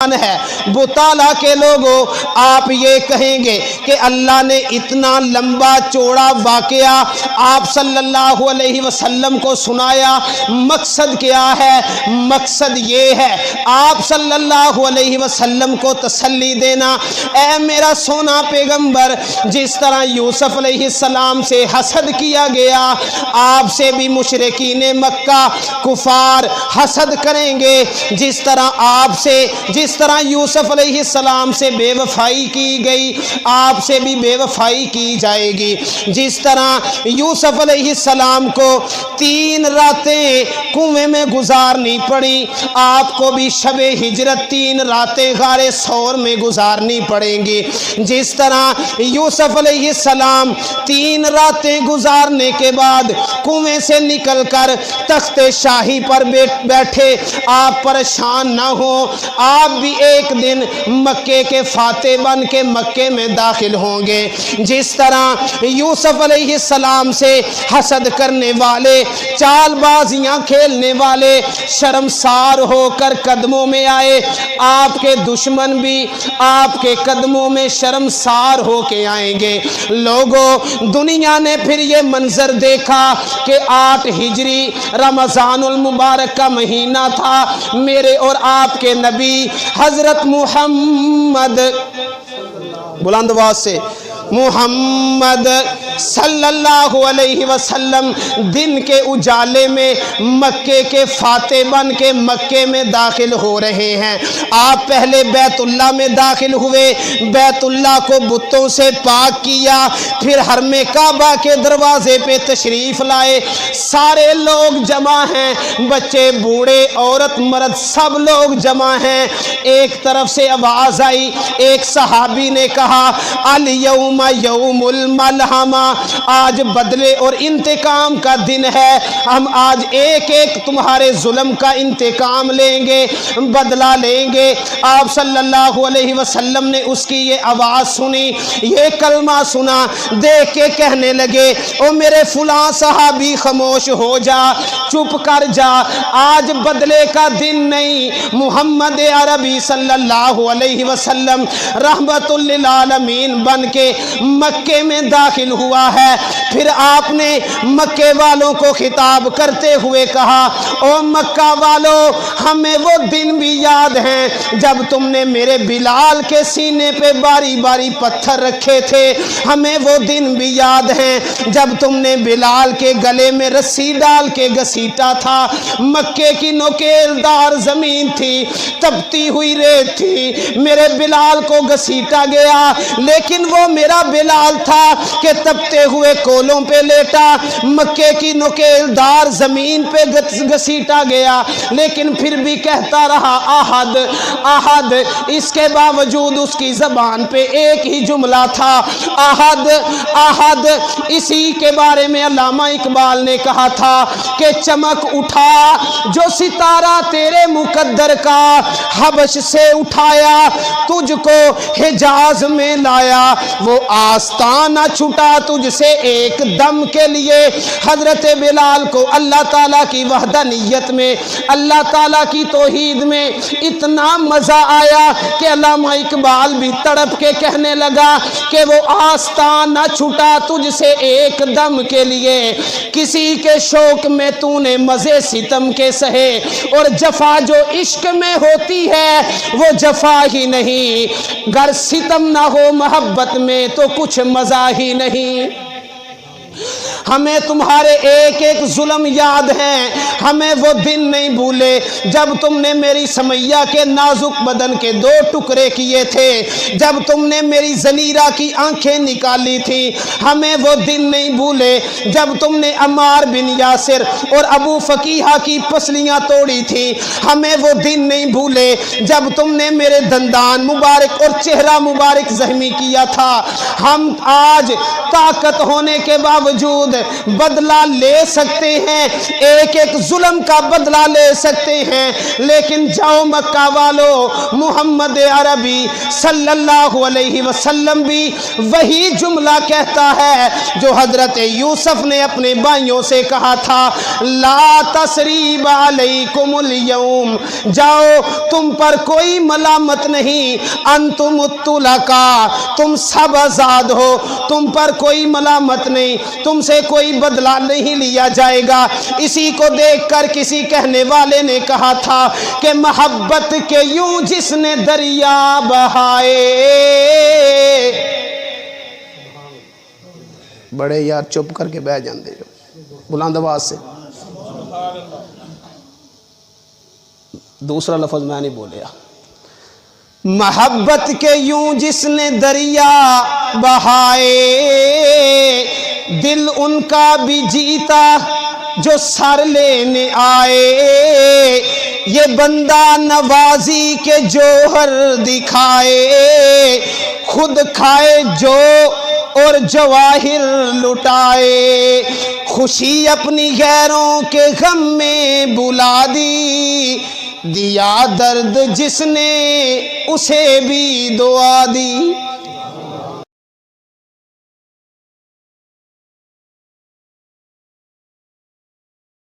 ہے بطالہ کے لوگوں، آپ یہ کہیں گے کہ اللہ نے اتنا لمبا چوڑا واقعہ آپ صلی اللہ علیہ وسلم کو سنایا، مقصد کیا ہے؟ مقصد یہ ہے آپ صلی اللہ علیہ وسلم کو تسلی دینا، اے میرا سونا پیغمبر، جس طرح یوسف علیہ السلام سے حسد کیا گیا، آپ سے بھی مشرکین مکہ کفار حسد کریں گے، جس طرح یوسف علیہ السلام سے بے وفائی کی گئی، آپ سے بھی بے وفائی کی جائے گی۔ جس طرح یوسف علیہ السلام کو 3 راتیں کنویں میں گزارنی پڑی، آپ کو بھی شب ہجرت 3 راتیں غار ثور میں گزارنی پڑیں گی۔ جس طرح یوسف علیہ السلام 3 راتیں گزارنے کے بعد کنویں سے نکل کر تخت شاہی پر بیٹھے، آپ پریشان نہ ہوں، آپ بھی ایک دن مکے کے فاتح بن کے مکے میں داخل ہوں گے۔ جس طرح یوسف علیہ السلام سے حسد کرنے والے، چال بازیاں کھیلنے والے شرمسار ہو کر قدموں میں آئے، آپ کے دشمن بھی آپ کے قدموں میں شرمسار ہو کے آئیں گے۔ لوگوں، دنیا نے پھر یہ منظر دیکھا کہ 8 ہجری رمضان المبارک کا مہینہ تھا، میرے اور آپ کے نبی حضرت محمد، بلند آواز سے، محمد صلی اللہ علیہ وسلم دن کے اجالے میں مکے کے فاتح بن کے مکے میں داخل ہو رہے ہیں۔ آپ پہلے بیت اللہ میں داخل ہوئے، بیت اللہ کو بتوں سے پاک کیا، پھر حرم کعبہ کے دروازے پہ تشریف لائے، سارے لوگ جمع ہیں، بچے بوڑھے عورت مرد سب لوگ جمع ہیں۔ ایک طرف سے آواز آئی، ایک صحابی نے کہا الیوم یوم الملحمہ، آج بدلے اور انتقام کا دن ہے، ہم آج ایک ایک تمہارے ظلم کا انتقام لیں گے، بدلہ لیں گے۔ آپ صلی اللہ علیہ وسلم نے اس کی یہ آواز سنی، یہ کلمہ سنا، دیکھ کے کہنے لگے او میرے فلاں صحابی خاموش ہو جا، چپ کر جا، آج بدلے کا دن نہیں۔ محمد عربی صلی اللہ علیہ وسلم رحمت للعالمین بن کے مکے میں داخل ہوا ہے۔ پھر آپ نے مکے والوں کو خطاب کرتے ہوئے کہا او مکہ والوں، ہمیں وہ دن بھی یاد ہیں جب تم نے میرے بلال کے سینے پہ باری باری پتھر رکھے تھے، ہمیں وہ دن بھی یاد ہیں جب تم نے بلال کے گلے میں رسی ڈال کے گھسیٹا تھا، مکے کی نوکیل دار زمین تھی، تپتی ہوئی ریت تھی، میرے بلال کو گھسیٹا گیا، لیکن وہ میرا بلال تھا کہ تپتے ہوئے کولوں پہ لیٹا، مکے کی نوکیل دار زمین پہ گھسیٹا گیا، لیکن پھر بھی کہتا رہا احد احد۔ اس کے باوجود اس کی زبان پہ ایک ہی جملہ تھا احد احد۔ اسی کے بارے میں علامہ اقبال نے کہا تھا کہ چمک اٹھا جو ستارہ تیرے مقدر کا، حبش سے اٹھایا تجھ کو حجاز میں لایا، وہ آستانہ چھٹا تجھ سے ایک دم کے لیے۔ حضرت بلال کو اللہ تعالیٰ کی وحدانیت میں، اللہ تعالیٰ کی توحید میں اتنا مزہ آیا کہ علامہ اقبال بھی تڑپ کے کہنے لگا کہ وہ آستانہ چھٹا تجھ سے ایک دم کے لیے، کسی کے شوق میں تو نے مزے ستم کے سہے، اور جفا جو عشق میں ہوتی ہے وہ جفا ہی نہیں، گر ستم نہ ہو محبت میں تو کچھ مزہ ہی نہیں۔ ہمیں تمہارے ایک ایک ظلم یاد ہیں، ہمیں وہ دن نہیں بھولے جب تم نے میری سمیہ کے نازک بدن کے 2 ٹکڑے کیے تھے، جب تم نے میری زنیرہ کی آنکھیں نکالی تھی، ہمیں وہ دن نہیں بھولے جب تم نے عمار بن یاسر اور ابو فقیہہ کی پسلیاں توڑی تھی، ہمیں وہ دن نہیں بھولے جب تم نے میرے دندان مبارک اور چہرہ مبارک زخمی کیا تھا۔ ہم آج طاقت ہونے کے باوجود بدلہ لے سکتے ہیں، ایک ایک ظلم کا بدلہ لے سکتے ہیں، لیکن جاؤ مکہ والو، محمد عربی صلی اللہ علیہ وسلم بھی وہی جملہ کہتا ہے جو حضرت یوسف نے اپنے بھائیوں سے کہا تھا، لا تثریب علیکم اليوم، جاؤ تم پر کوئی ملامت نہیں، انتم الطلقاء، تم سب آزاد ہو، تم پر کوئی ملامت نہیں، تم سے کوئی بدلہ نہیں لیا جائے گا۔ اسی کو دیکھ کر کسی کہنے والے نے کہا تھا کہ محبت کے یوں جس نے دریا بہائے، بڑے یار چپ کر کے بیٹھ جاندے جو بلند آواز سے، دوسرا لفظ میں نہیں بولیا، محبت کے یوں جس نے دریا بہائے، دل ان کا بھی جیتا جو سر لینے آئے، یہ بندہ نوازی کے جوہر دکھائے، خود کھائے جو اور جواہر لٹائے، خوشی اپنی غیروں کے غم میں بلا دی، دیا درد جس نے اسے بھی دعا دی۔